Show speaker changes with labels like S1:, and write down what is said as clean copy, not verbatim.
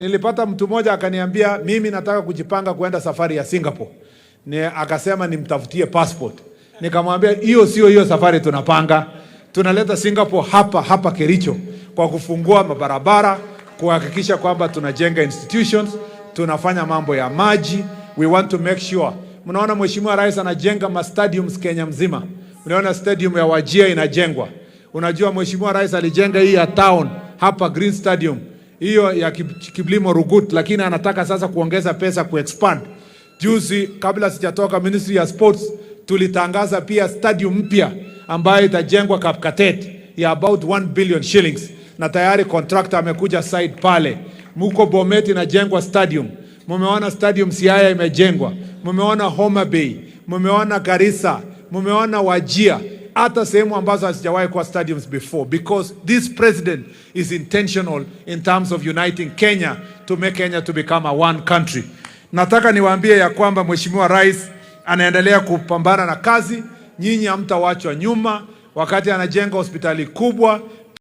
S1: Nilipata mtu mmoja akaniambia mimi nataka kujipanga kuenda safari ya Singapore. Akasema nimtafutie passport. Nikamwambia hiyo safari tunapanga. Tunaleta Singapore hapa Kericho kwa kufungua mabarabara, kuhakikisha kwamba tunajenga institutions, tunafanya mambo ya maji. We want to make sure. Mnaona Mheshimiwa Rais anajenga ma stadiums Kenya mzima. Unaona stadium ya Wajir inajengwa. Unajua Mheshimiwa Rais alijenga hii ya town hapa Green Stadium. Hiyo ya Kiblimo Rugut, lakini anataka sasa kuongeza pesa kuexpand. Juzi kabla sijatoka Ministry ya Sports tulitangaza pia stadium mpya ambayo itajengwa Kapkatet ya about 1 billion shillings, na tayari contractor amekuja site pale. Muko Bomet inajengwa stadium. Mumeona stadium Siaya imejengwa. Mumeona Homa Bay, mumeona Garissa, mumeona Wajir, hata sehemu ambazo hazijawahi kuwa stadiums before, because this president is intentional in terms of uniting Kenya to make Kenya to become a one country. Nataka niwaambie ya kwamba Mheshimiwa Rais anaendelea kupambana na kazi. Nyinyi hamtawachwa nyuma. Wakati anajenga hospitali kubwa,